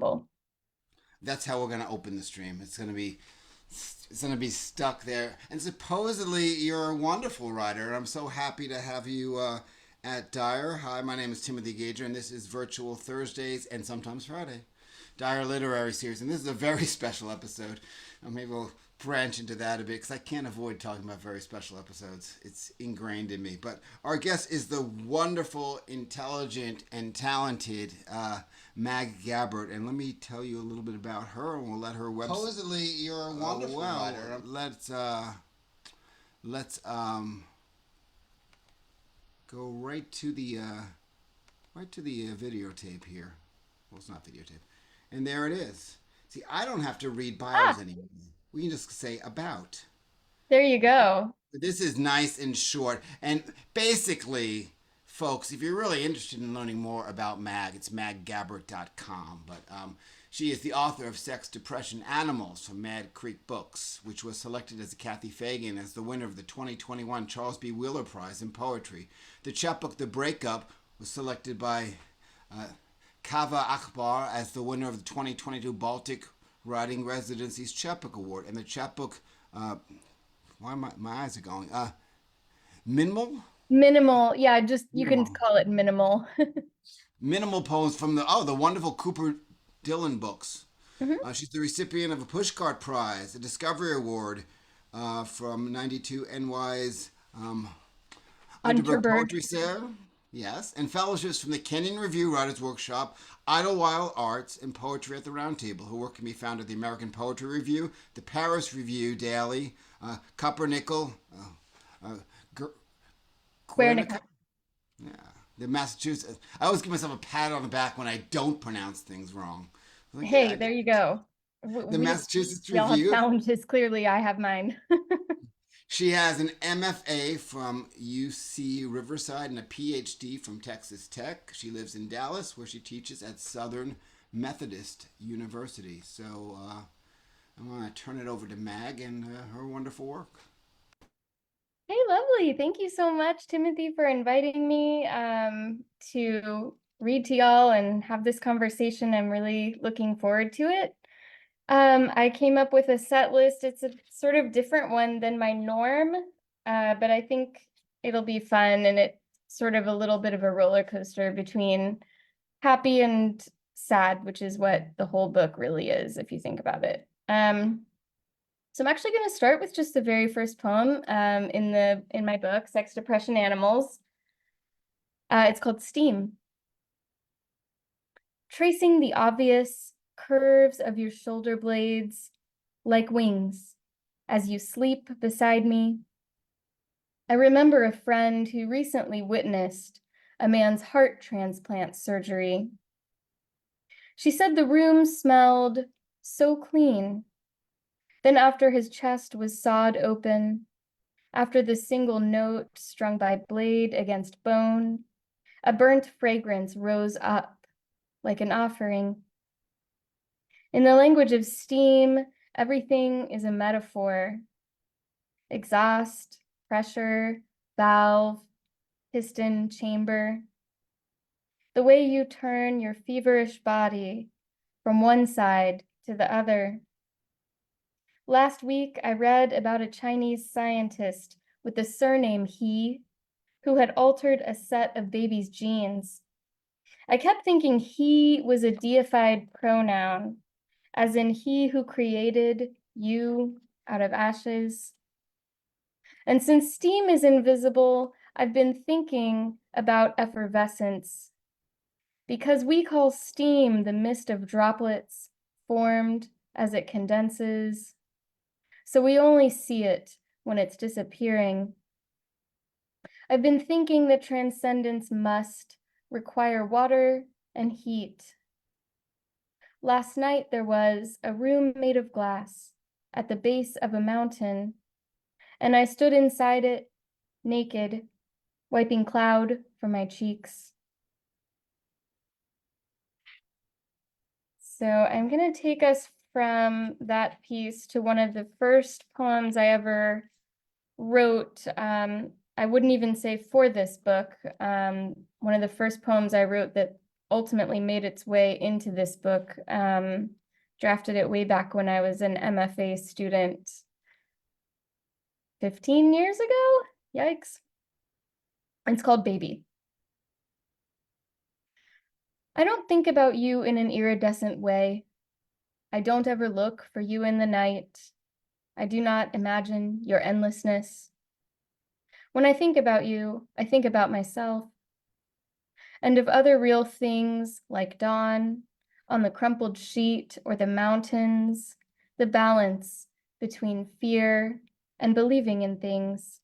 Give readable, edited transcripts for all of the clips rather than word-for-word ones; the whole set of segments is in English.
humble. That's how we're going to open the stream. It's going to be stuck there. And supposedly you're a wonderful writer. And I'm so happy to have you at Dyer. Hi, my name is Timothy Gager, and this is Virtual Thursdays and sometimes Friday, Dyer Literary Series. And this is a very special episode. Maybe we'll branch into that a bit because I can't avoid talking about very special episodes. It's ingrained in me. But our guest is the wonderful, intelligent, and talented Mag Gabbert. And let me tell you a little bit about her, and we'll let her website. Supposedly, you're a wonderful writer. Let's go right to the videotape here. Well, it's not videotape, and there it is. See, I don't have to read bios anymore. We can just say about. There you go. This is nice and short. And basically, folks, if you're really interested in learning more about Mag, it's maggabbert.com. But she is the author of Sex, Depression, Animals from Mad Creek Books, which was selected as a Kathy Fagan as the winner of the 2021 Charles B. Wheeler Prize in Poetry. The chapbook, The Breakup, was selected by Kaveh Akbar as the winner of the 2022 Baltic Writing Residencies Chapbook Award. And the chapbook, why my eyes are going, Minml? Minimal, yeah, just you can call it minimal. Minml Poems from the wonderful Cooper Dillon Books. Mm-hmm. She's the recipient of a Pushcart Prize, a Discovery Award from 92 NY's Unterberg Poetry Center. Yes, and fellowships from the Kenyon Review Writers Workshop, Idyllwild Arts, and Poetry at the Round Table. Her work can be found at the American Poetry Review, the Paris Review Daily, Guernica, Guernica. yeah, the Massachusetts. I always give myself a pat on the back when I don't pronounce things wrong. Like, Hey, yeah, there you go. the Massachusetts We all have Review. challenges. Clearly, I have mine. She has an MFA from UC Riverside and a PhD from Texas Tech. She lives in Dallas, where she teaches at Southern Methodist University. So I'm going to turn it over to Mag and her wonderful work. Hey, lovely. Thank you so much, Timothy, for inviting me to read to y'all and have this conversation. I'm really looking forward to it. I came up with a set list. It's a sort of different one than my norm, but I think it'll be fun, and it's sort of a little bit of a roller coaster between happy and sad, which is what the whole book really is, if you think about it. So I'm actually going to start with just the very first poem in my book, Sex, Depression, Animals. It's called Steam. Tracing the obvious curves of your shoulder blades like wings as you sleep beside me. I remember a friend who recently witnessed a man's heart transplant surgery. She said the room smelled so clean. Then after his chest was sawed open, after the single note strung by blade against bone, a burnt fragrance rose up like an offering. In the language of steam, everything is a metaphor. Exhaust, pressure, valve, piston, chamber. The way you turn your feverish body from one side to the other. Last week, I read about a Chinese scientist with the surname He, who had altered a set of baby's genes. I kept thinking he was a deified pronoun, as in he who created you out of ashes. And since steam is invisible, I've been thinking about effervescence. Because we call steam the mist of droplets formed as it condenses, so we only see it when it's disappearing. I've been thinking that transcendence must require water and heat. Last night there was a room made of glass at the base of a mountain, and I stood inside it, naked, wiping cloud from my cheeks. So I'm going to take us from that piece to one of the first poems I ever wrote. I wouldn't even say for this book. One of the first poems I wrote that ultimately made its way into this book. Drafted it way back when I was an MFA student 15 years ago. Yikes. It's called Baby. I don't think about you in an iridescent way. I don't ever look for you in the night. I do not imagine your endlessness. When I think about you, I think about myself and of other real things like dawn on the crumpled sheet or the mountains, the balance between fear and believing in things.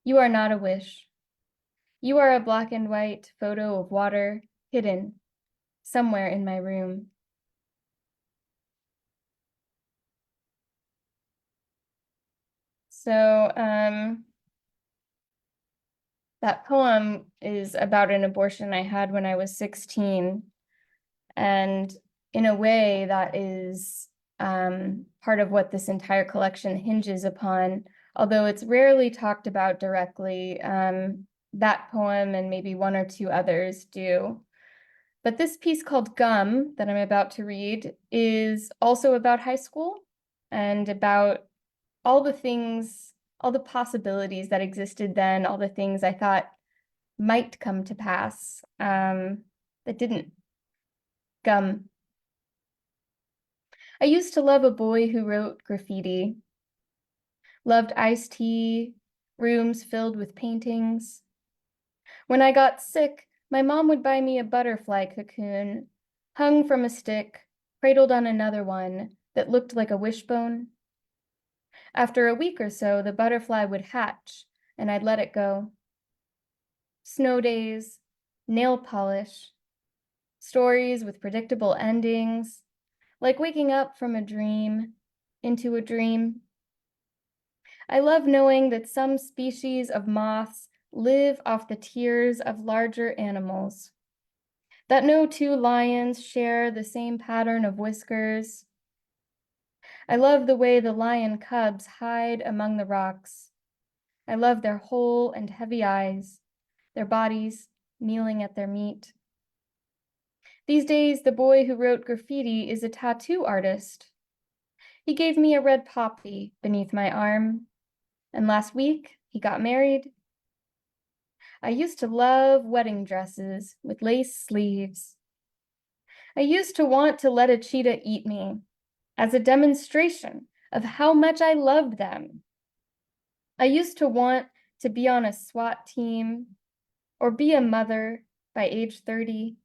You are not a wish. You are a black and white photo of water hidden somewhere in my room. So that poem is about an abortion I had when I was 16. And in a way, that is part of what this entire collection hinges upon, although it's rarely talked about directly. That poem and maybe one or two others do. But this piece called Gum that I'm about to read is also about high school and about all the things, all the possibilities that existed then, all the things I thought might come to pass that didn't. Gum. I used to love a boy who wrote graffiti, loved iced tea, rooms filled with paintings. When I got sick, my mom would buy me a butterfly cocoon, hung from a stick, cradled on another one that looked like a wishbone. After a week or so, the butterfly would hatch, and I'd let it go. Snow days, nail polish, stories with predictable endings, like waking up from a dream into a dream. I love knowing that some species of moths live off the tears of larger animals, that no two lions share the same pattern of whiskers. I love the way the lion cubs hide among the rocks. I love their whole and heavy eyes, their bodies kneeling at their meat. These days, the boy who wrote graffiti is a tattoo artist. He gave me a red poppy beneath my arm, and last week he got married. I used to love wedding dresses with lace sleeves. I used to want to let a cheetah eat me as a demonstration of how much I loved them. I used to want to be on a SWAT team or be a mother by age 30.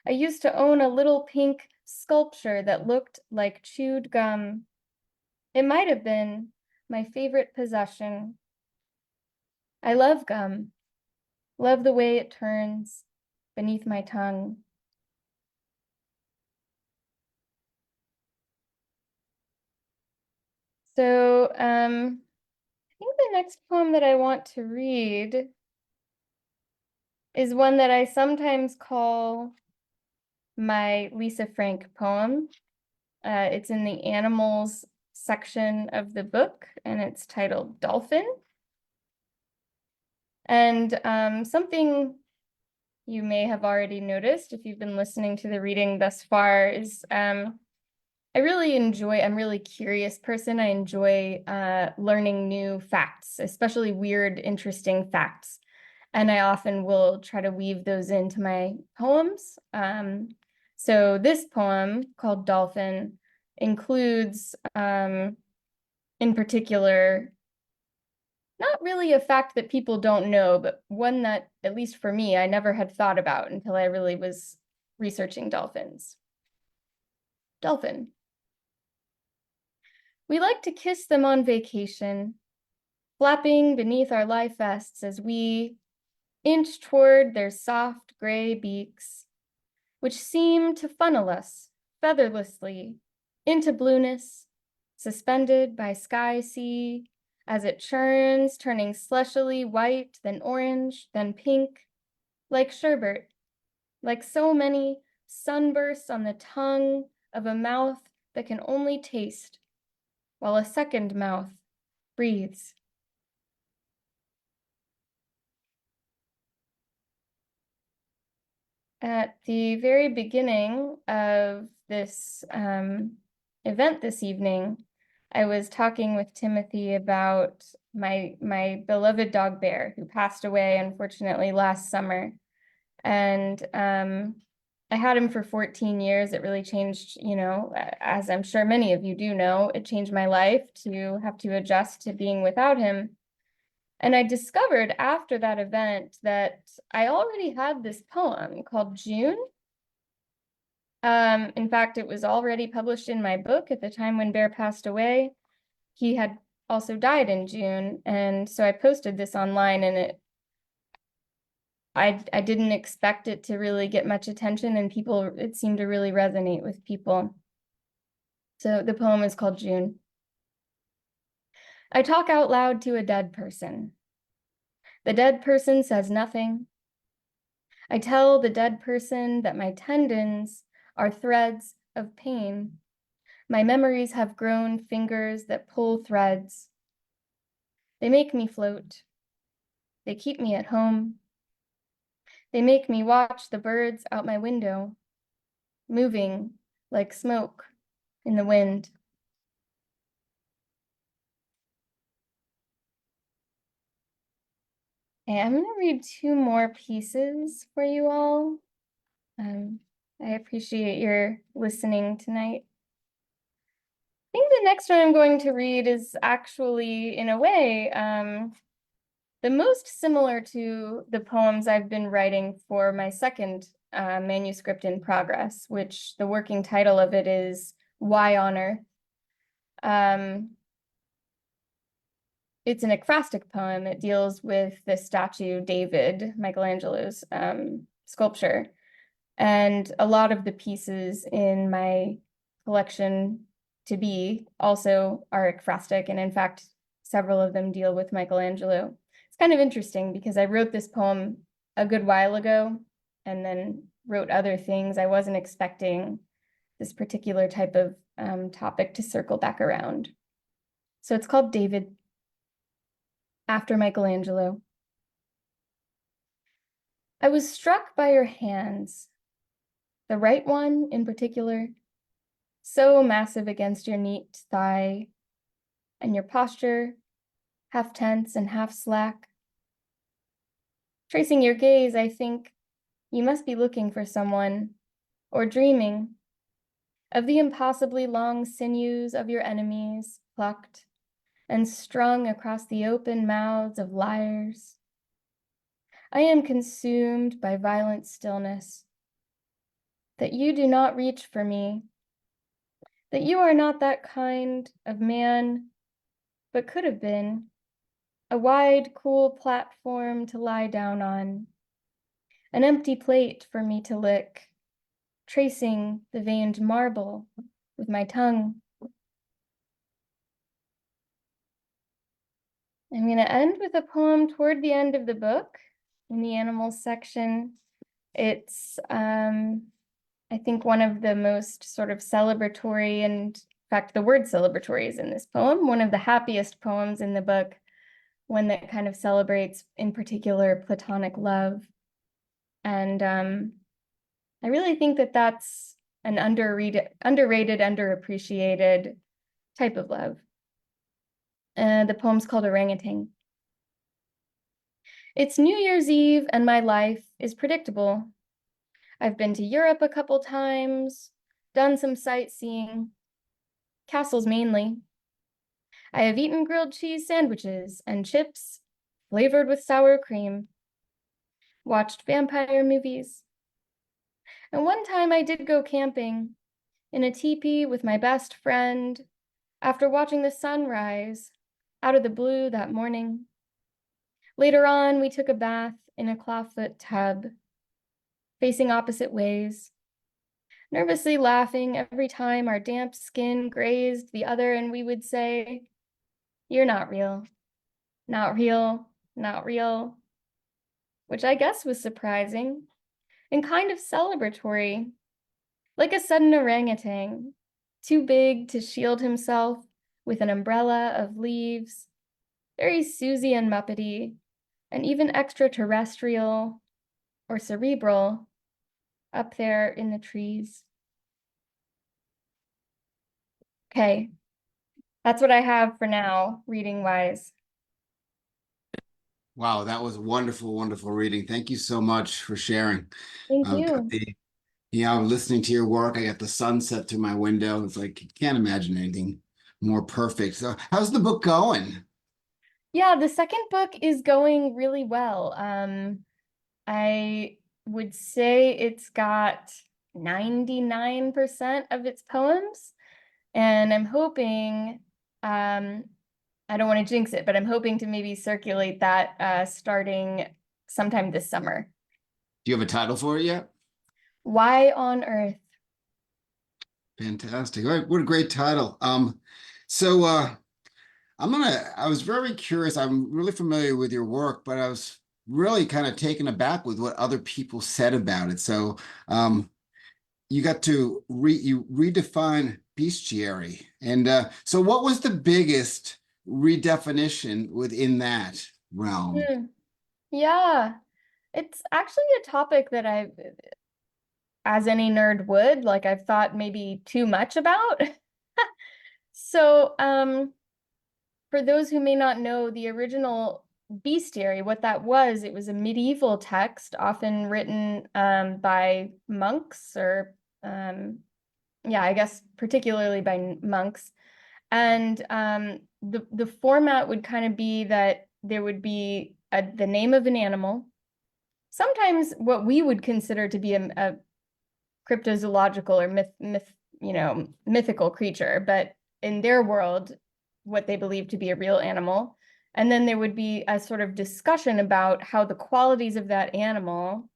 I used to own a little pink sculpture that looked like chewed gum. It might have been my favorite possession. I love gum, love the way it turns beneath my tongue. So I think the next poem that I want to read is one that I sometimes call my Lisa Frank poem. It's in the animals section of the book, and it's titled Dolphin. And something you may have already noticed if you've been listening to the reading thus far is I'm a really curious person. I enjoy learning new facts, especially weird, interesting facts. And I often will try to weave those into my poems. So this poem called Dolphin includes, in particular, not really a fact that people don't know, but one that, at least for me, I never had thought about until I really was researching dolphins. Dolphin. We like to kiss them on vacation, flapping beneath our life vests as we inch toward their soft gray beaks, which seem to funnel us featherlessly into blueness, suspended by sky sea, as it churns, turning slushily white, then orange, then pink, like sherbet, like so many sunbursts on the tongue of a mouth that can only taste, while a second mouth breathes. At the very beginning of this event this evening, I was talking with Timothy about my beloved dog Bear, who passed away unfortunately last summer. And I had him for 14 years. It really changed, as I'm sure many of you do know, it changed my life to have to adjust to being without him. And I discovered after that event that I already had this poem called June. In fact, it was already published in my book at the time when Bear passed away. He had also died in June, and so I posted this online, and I didn't expect it to really get much attention, and it seemed to really resonate with people. So the poem is called June. I talk out loud to a dead person. The dead person says nothing. I tell the dead person that my tendons are threads of pain. My memories have grown fingers that pull threads. They make me float. They keep me at home. They make me watch the birds out my window, moving like smoke in the wind. Okay, I'm going to read two more pieces for you all. I appreciate your listening tonight. I think the next one I'm going to read is actually, in a way, the most similar to the poems I've been writing for my second manuscript in progress, which the working title of it is Why on Earth? It's an ekphrastic poem. It deals with the statue David, Michelangelo's sculpture. And a lot of the pieces in my collection to be also are ekphrastic. And in fact, several of them deal with Michelangelo. It's kind of interesting because I wrote this poem a good while ago and then wrote other things. I wasn't expecting this particular type of topic to circle back around. So it's called David, after Michelangelo. I was struck by your hands, the right one in particular, so massive against your neat thigh, and your posture, half tense and half slack. Tracing your gaze, I think you must be looking for someone, or dreaming of the impossibly long sinews of your enemies, plucked and strung across the open mouths of liars. I am consumed by violent stillness, that you do not reach for me, that you are not that kind of man, but could have been, a wide, cool platform to lie down on, an empty plate for me to lick, tracing the veined marble with my tongue. I'm going to end with a poem toward the end of the book in the animals section. It's, I think, one of the most sort of celebratory, and in fact, the word celebratory is in this poem, one of the happiest poems in the book, one that kind of celebrates, in particular, platonic love. And I really think that that's an underrated, underappreciated type of love. The poem's called Orangutan. It's New Year's Eve and my life is predictable. I've been to Europe a couple times, done some sightseeing, castles mainly. I have eaten grilled cheese sandwiches and chips flavored with sour cream, watched vampire movies. And one time I did go camping in a teepee with my best friend after watching the sun rise out of the blue that morning. Later on, we took a bath in a clawfoot tub, facing opposite ways, nervously laughing every time our damp skin grazed the other, and we would say, "You're not real, not real, not real," which I guess was surprising and kind of celebratory, like a sudden orangutan, too big to shield himself with an umbrella of leaves, very Susie and Muppety, and even extraterrestrial or cerebral, up there in the trees. Okay, that's what I have for now, reading wise. Wow, that was wonderful, wonderful reading. Thank you so much for sharing. Thank I've got you. I'm listening to your work. I got the sunset through my window. It's like, you can't imagine anything more perfect. So how's the book going? Yeah, the second book is going really well. I would say it's got 99% of its poems, and I'm hoping, I don't want to jinx it, but I'm hoping to maybe circulate that starting sometime this summer. Do you have a title for it yet? Why on Earth? Fantastic. All right, what a great title. So I was very curious. I'm really familiar with your work, but I was really kind of taken aback with what other people said about it. So you got to you redefine bestiary. And so what was the biggest redefinition within that realm? Hmm. Yeah, it's actually a topic that as any nerd would, like I've thought maybe too much about. So, for those who may not know, the original bestiary, what that was, it was a medieval text, often written by monks or, yeah, I guess particularly by monks. And the format would kind of be that there would be the name of an animal, sometimes what we would consider to be a cryptozoological or mythical creature, but in their world, what they believe to be a real animal. And then there would be a sort of discussion about how the qualities of that animal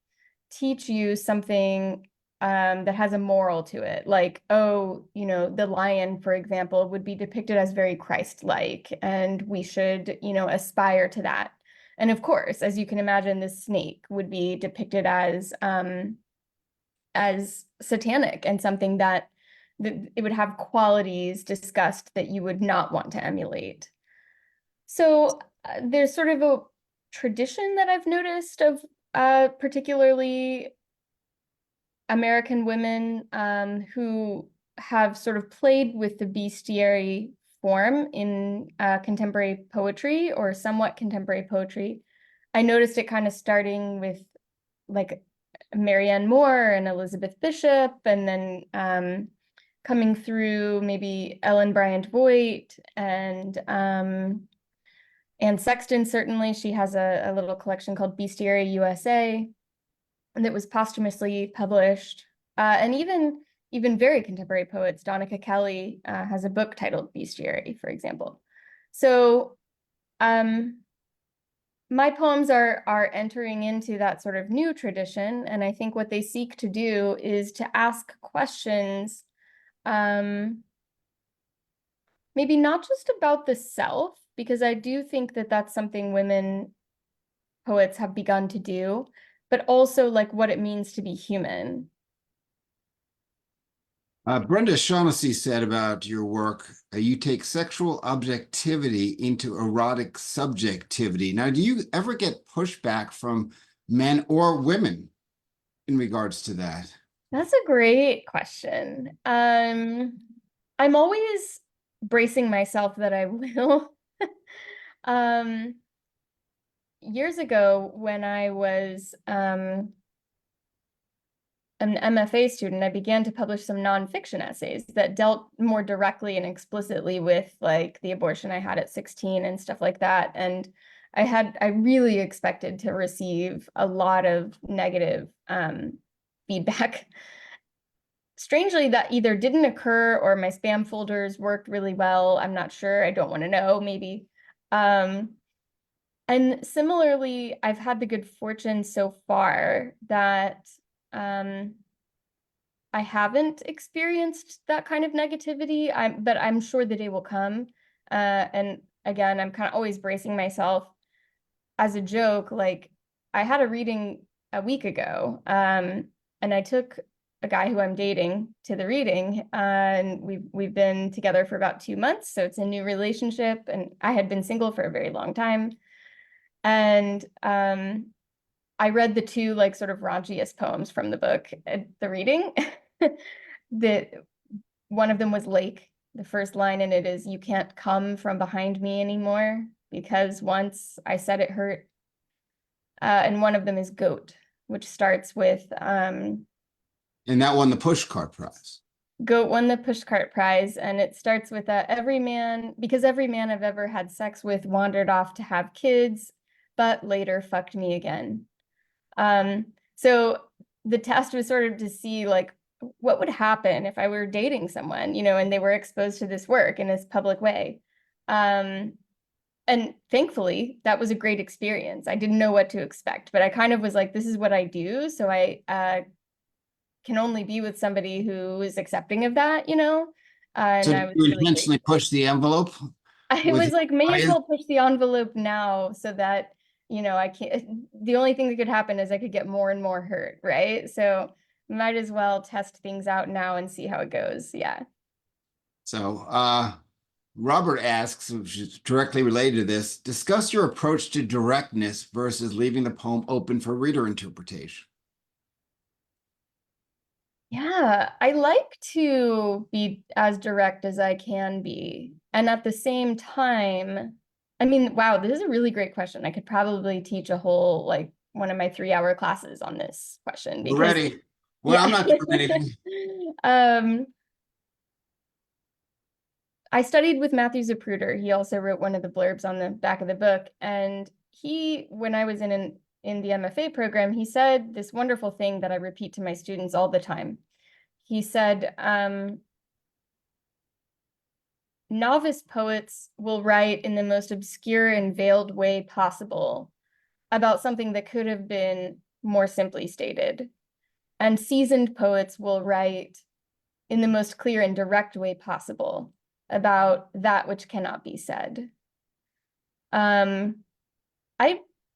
teach you something that has a moral to it. Like, oh, the lion, for example, would be depicted as very Christ-like, and we should, aspire to that. And of course, as you can imagine, the snake would be depicted as satanic and something that it would have qualities discussed that you would not want to emulate. So there's sort of a tradition that I've noticed of particularly American women who have sort of played with the bestiary form in contemporary poetry or somewhat contemporary poetry. I noticed it kind of starting with like Marianne Moore and Elizabeth Bishop, and then coming through maybe Ellen Bryant Voigt and Anne Sexton. Certainly, she has a little collection called Bestiary USA that was posthumously published. And even very contemporary poets, Donica Kelly has a book titled Bestiary, for example. So my poems are entering into that sort of new tradition, and I think what they seek to do is to ask questions, maybe not just about the self, because I do think that that's something women poets have begun to do, but also like what it means to be human. Brenda Shaughnessy said about your work, you take sexual objectivity into erotic subjectivity. Now, do you ever get pushback from men or women in regards to that? That's a great question. I'm always bracing myself that I will. Um, Years ago, when I was an MFA student, I began to publish some nonfiction essays that dealt more directly and explicitly with like the abortion I had at 16 and stuff like that. And I really expected to receive a lot of negative feedback. Strangely, that either didn't occur or my spam folders worked really well. I'm not sure. I don't want to know, maybe. And similarly, I've had the good fortune so far that I haven't experienced that kind of negativity, but I'm sure the day will come. And again, I'm kind of always bracing myself as a joke. Like I had a reading a week ago, and I took a guy who I'm dating to the reading, and we've been together for about 2 months, so it's a new relationship, and I had been single for a very long time. And I read the two like sort of raunchiest poems from the book at the reading. One of them was Lake. The first line in it is, "You can't come from behind me anymore because once I said it hurt." And one of them is Goat, which starts with And that won the Pushcart Prize. Goat won the Pushcart Prize, and it starts with every man I've ever had sex with wandered off to have kids, but later fucked me again. So the test was sort of to see like what would happen if I were dating someone, and they were exposed to this work in this public way. And thankfully, that was a great experience. I didn't know what to expect, but I kind of was like, this is what I do. So I can only be with somebody who is accepting of that, and So I did was you really intentionally grateful. push the envelope? I was like, may as well push the envelope now so that, I can't, the only thing that could happen is I could get more and more hurt, right? So might as well test things out now and see how it goes. Yeah. So Robert asks, which is directly related to this, discuss your approach to directness versus leaving the poem open for reader interpretation. Yeah, I like to be as direct as I can be. And at the same time, I mean, wow, this is a really great question. I could probably teach a whole, like, one of my 3-hour classes on this question We're because, ready. Well, yeah. I'm not doing anything. I studied with Matthew Zapruder. He also wrote one of the blurbs on the back of the book. And when I was in the MFA program, he said this wonderful thing that I repeat to my students all the time. He said, novice poets will write in the most obscure and veiled way possible about something that could have been more simply stated. And seasoned poets will write in the most clear and direct way possible about that which cannot be said. I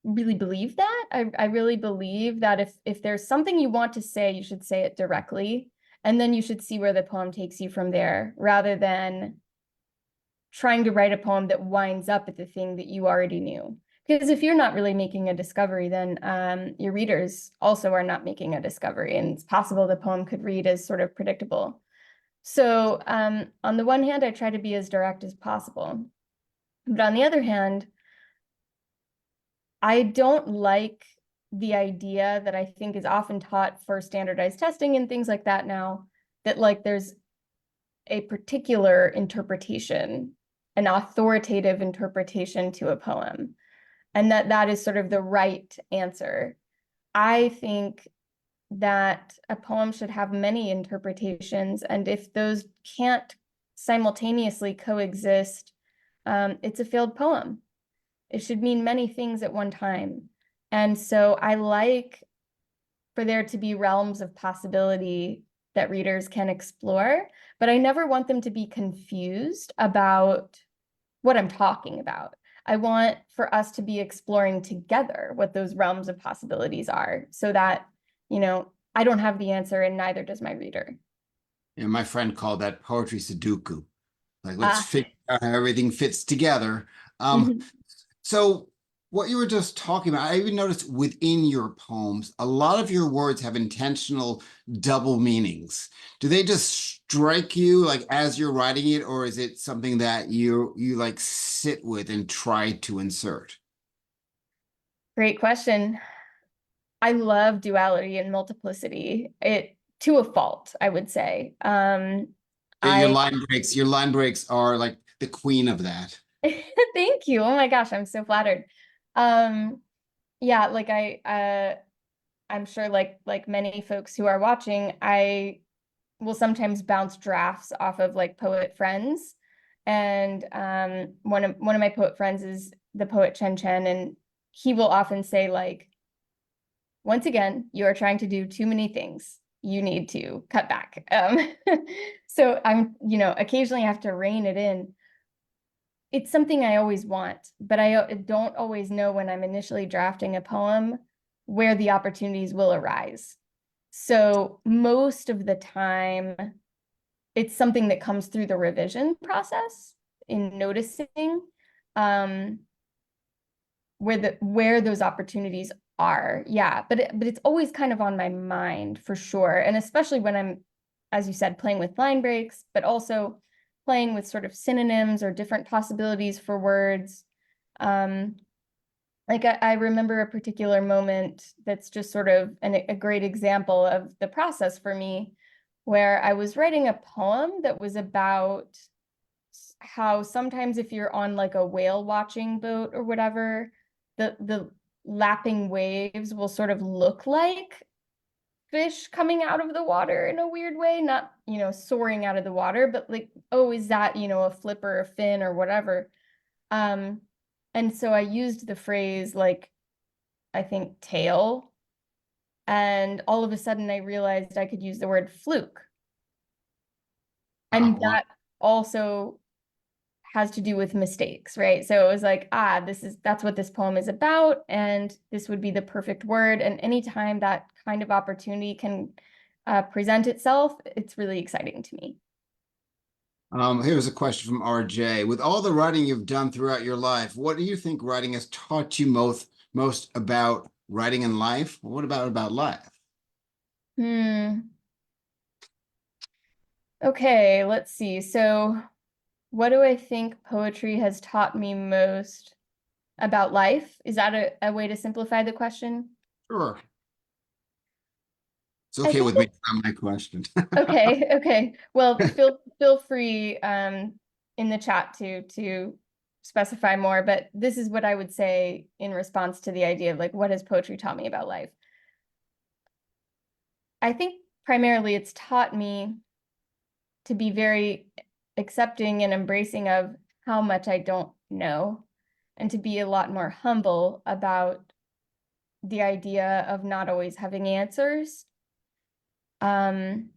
really believe that. I really believe that if there's something you want to say, you should say it directly, and then you should see where the poem takes you from there, rather than trying to write a poem that winds up at the thing that you already knew. Because if you're not really making a discovery, then your readers also are not making a discovery, and it's possible the poem could read as sort of predictable. So on the one hand, I try to be as direct as possible. But on the other hand, I don't like the idea that I think is often taught for standardized testing and things like that now, that like there's a particular interpretation, an authoritative interpretation to a poem, and that is sort of the right answer. I think that a poem should have many interpretations, and if those can't simultaneously coexist, it's a failed poem. It should mean many things at one time. And so I like for there to be realms of possibility that readers can explore, but I never want them to be confused about what I'm talking about. I want for us to be exploring together what those realms of possibilities are, so that, I don't have the answer and neither does my reader. Yeah, my friend called that poetry Sudoku. Like, let's figure out how everything fits together. So what you were just talking about, I even noticed within your poems, a lot of your words have intentional double meanings. Do they just strike you like as you're writing it, or is it something that you like sit with and try to insert? Great question. I love duality and multiplicity. It to a fault, I would say. Yeah, your line breaks are like the queen of that. Thank you. Oh my gosh, I'm so flattered. Yeah, like I'm sure like many folks who are watching, I will sometimes bounce drafts off of like poet friends. And one of my poet friends is the poet Chen Chen, and he will often say like, once again, you are trying to do too many things. You need to cut back. So I'm, occasionally have to rein it in. It's something I always want, but I don't always know when I'm initially drafting a poem where the opportunities will arise. So most of the time, it's something that comes through the revision process in noticing where those opportunities are, yeah, but it's always kind of on my mind for sure. And especially when I'm, as you said, playing with line breaks, but also playing with sort of synonyms or different possibilities for words. Like I remember a particular moment that's just sort of a great example of the process for me, where I was writing a poem that was about how sometimes if you're on like a whale watching boat or whatever, the lapping waves will sort of look like fish coming out of the water in a weird way, not, you know, soaring out of the water, but like, oh, is that, you know, a flipper, a fin or whatever. And so I used the phrase like, I think tail, and all of a sudden I realized I could use the word fluke. And that also has to do with mistakes, right? So it was like, that's what this poem is about, and this would be the perfect word. And anytime that kind of opportunity can present itself, it's really exciting to me. Here's a question from RJ. With all the writing you've done throughout your life, what do you think writing has taught you most about writing in life? What about life? Okay, let's see. So what do I think poetry has taught me most about life? Is that a way to simplify the question? Sure. It's I okay think with me. It's not my question. okay. Well, feel free in the chat to specify more, but this is what I would say in response to the idea of like, what has poetry taught me about life? I think primarily it's taught me to be very accepting and embracing of how much I don't know, and to be a lot more humble about the idea of not always having answers. And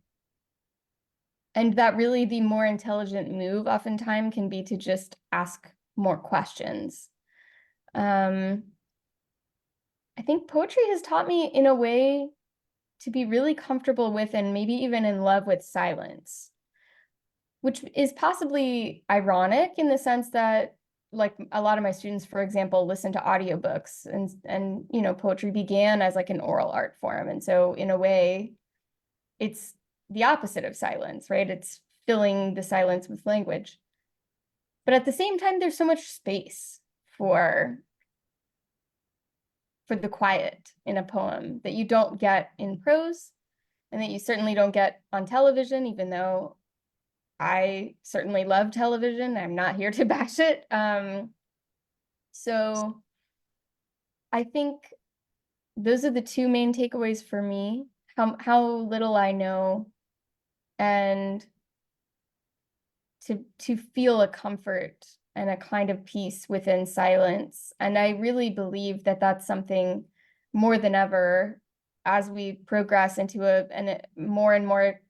that really the more intelligent move oftentimes can be to just ask more questions. I think poetry has taught me in a way to be really comfortable with and maybe even in love with silence, which is possibly ironic in the sense that like a lot of my students, for example, listen to audiobooks, and you know, poetry began as like an oral art form. And so in a way, it's the opposite of silence, right? It's filling the silence with language. But at the same time, there's so much space for the quiet in a poem that you don't get in prose, and that you certainly don't get on television, even though I certainly love television. I'm not here to bash it. So I think those are the two main takeaways for me. How little I know, and to feel a comfort and a kind of peace within silence. And I really believe that that's something more than ever as we progress into a more and more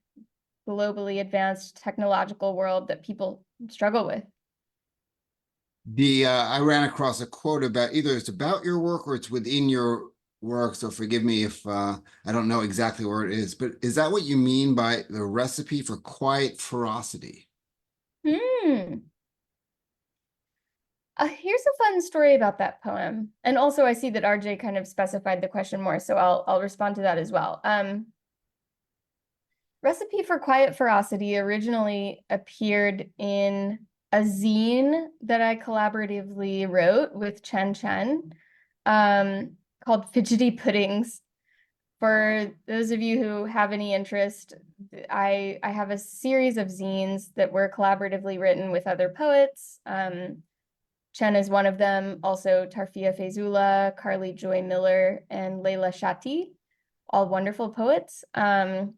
globally advanced technological world that people struggle with. I ran across a quote about either it's about your work or it's within your work. So forgive me if I don't know exactly where it is, but is that what you mean by the recipe for quiet ferocity? Here's a fun story about that poem. And also I see that RJ kind of specified the question more, so I'll respond to that as well. Recipe for Quiet Ferocity originally appeared in a zine that I collaboratively wrote with Chen, called Fidgety Puddings. For those of you who have any interest, I have a series of zines that were collaboratively written with other poets. Chen is one of them, also Tarfia Fezula, Carly Joy Miller, and Leila Shati, all wonderful poets. And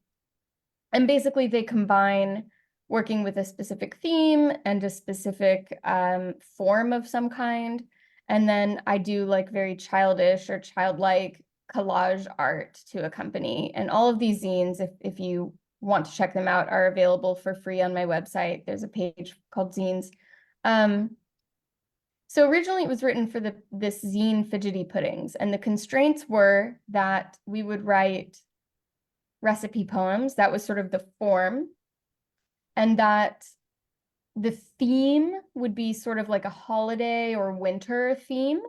basically they combine working with a specific theme and a specific form of some kind. And then I do like very childish or childlike collage art to accompany. And all of these zines, if you want to check them out, are available for free on my website. There's a page called Zines. So originally it was written for this zine Fidgety Puddings, and the constraints were that we would write recipe poems. That was sort of the form, and that the theme would be sort of like a holiday or winter theme.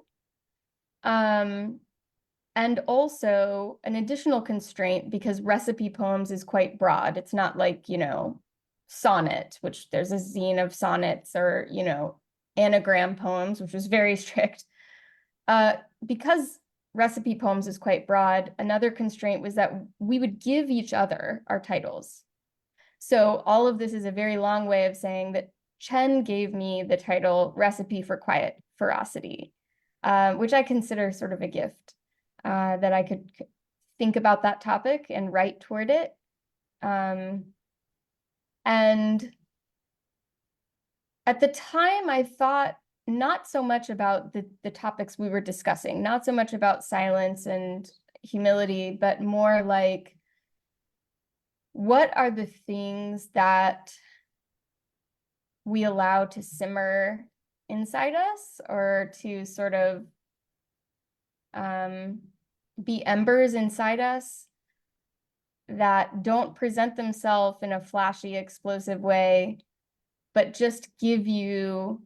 And also an additional constraint, because recipe poems is quite broad. It's not like, sonnet, which there's a zine of sonnets, or, anagram poems, which was very strict. Because recipe poems is quite broad, another constraint was that we would give each other our titles. So all of this is a very long way of saying that Chen gave me the title Recipe for Quiet Ferocity, which I consider sort of a gift, that I could think about that topic and write toward it. And at the time, I thought not so much about the topics we were discussing, not so much about silence and humility, but more like, what are the things that we allow to simmer inside us, or to sort of be embers inside us that don't present themselves in a flashy, explosive way, but just give you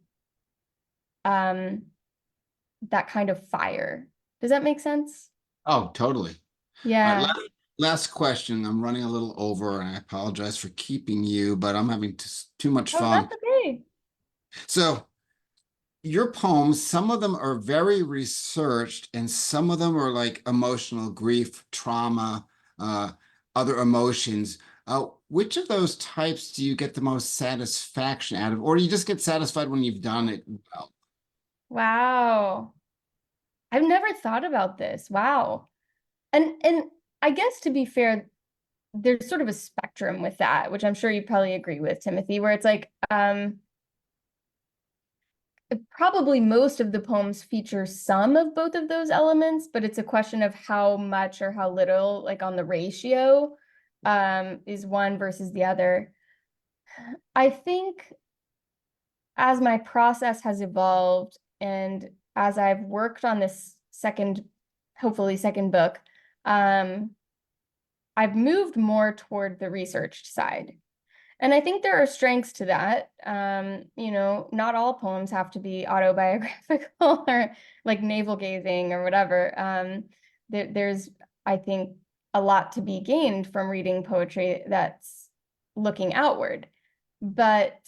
that kind of fire. Does that make sense? Oh, totally. All right, Yeah. last question. I'm running a little over, and I apologize for keeping you, but I'm having too much Oh, fun. that's okay. So, your poems, some of them are very researched, and some of them are like emotional grief, trauma, uh, other emotions. Which of those types do you get the most satisfaction out of, or do you just get satisfied when you've done it well? Wow. I've never thought about this. Wow. And I guess, to be fair, there's sort of a spectrum with that, which I'm sure you probably agree with, Timothy, where it's like, probably most of the poems feature some of both of those elements, but it's a question of how much or how little, like on the ratio, is one versus the other. I think as my process has evolved, and as I've worked on this hopefully second book, I've moved more toward the researched side. And I think there are strengths to that. Not all poems have to be autobiographical or like navel gazing or whatever. There's, I think, a lot to be gained from reading poetry that's looking outward. But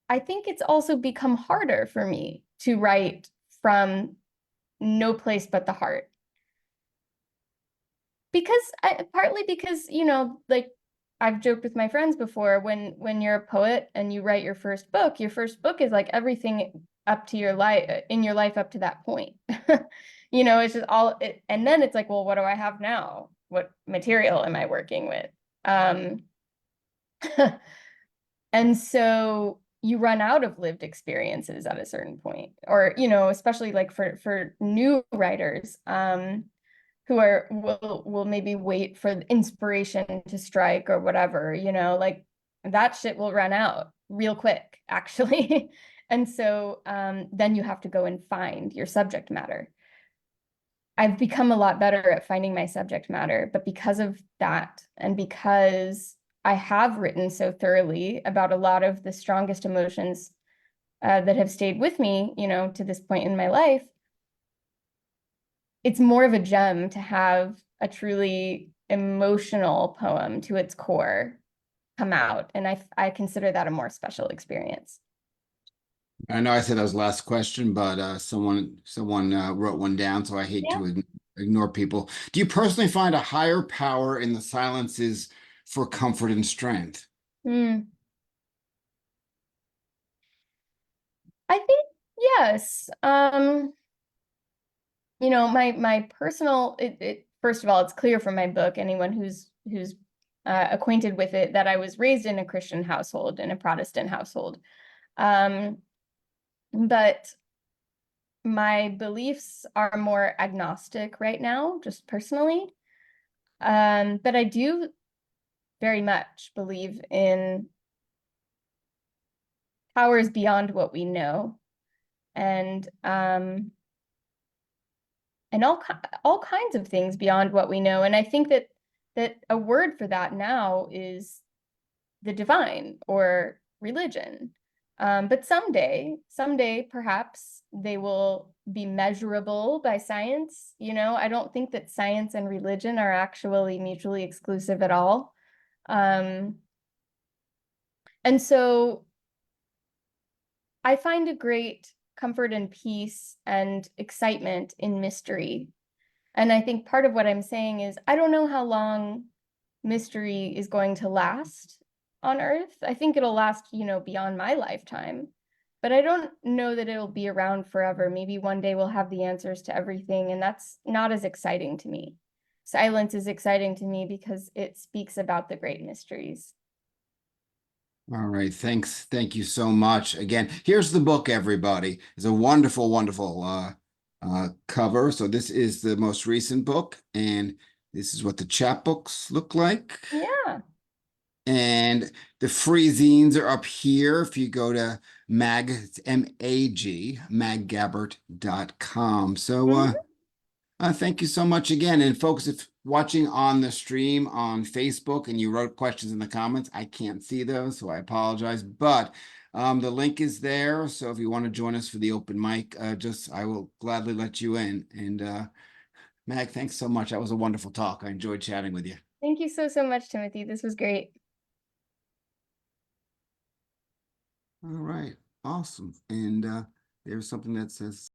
I think it's also become harder for me to write from no place but the heart. Partly because, like I've joked with my friends before, when you're a poet and you write your first book is like everything up to your life, in your life up to that point. It's just and then it's like, well, what do I have now? What material am I working with? And so you run out of lived experiences at a certain point, or, especially like for new writers, who will maybe wait for inspiration to strike or whatever, like that shit will run out real quick, actually. And so then you have to go and find your subject matter. I've become a lot better at finding my subject matter, but because of that, and because I have written so thoroughly about a lot of the strongest emotions that have stayed with me, to this point in my life, it's more of a gem to have a truly emotional poem to its core come out. And I consider that a more special experience. I know I said that was the last question, but someone wrote one down, so I hate Yeah. to ignore people. Do you personally find a higher power in the silences for comfort and strength? I think yes. My personal, first of all, it's clear from my book, anyone who's acquainted with it, that I was raised in a Christian household, in a Protestant household. But my beliefs are more agnostic right now, just personally. But I do very much believe in powers beyond what we know, and all kinds of things beyond what we know. And I think that a word for that now is the divine, or religion. But someday, perhaps they will be measurable by science. You know, I don't think that science and religion are actually mutually exclusive at all. And so I find a great comfort and peace and excitement in mystery. And I think part of what I'm saying is I don't know how long mystery is going to last on Earth. I think it'll last, you know, beyond my lifetime. But I don't know that it'll be around forever. Maybe one day we'll have the answers to everything, and that's not as exciting to me. Silence is exciting to me because it speaks about the great mysteries. All right, thanks. Thank you so much. Again, here's the book, everybody. It's a wonderful, wonderful cover. So this is the most recent book, and this is what the chapbooks look like. Yeah. And the free zines are up here. If you go to it's M-A-G, maggabbert.com. So thank you so much again. And folks, if watching on the stream on Facebook and you wrote questions in the comments, I can't see those, so I apologize. But the link is there. So if you want to join us for the open mic, I will gladly let you in. And Mag, thanks so much. That was a wonderful talk. I enjoyed chatting with you. Thank you so, so much, Timothy. This was great. All right. Awesome. And there's something that says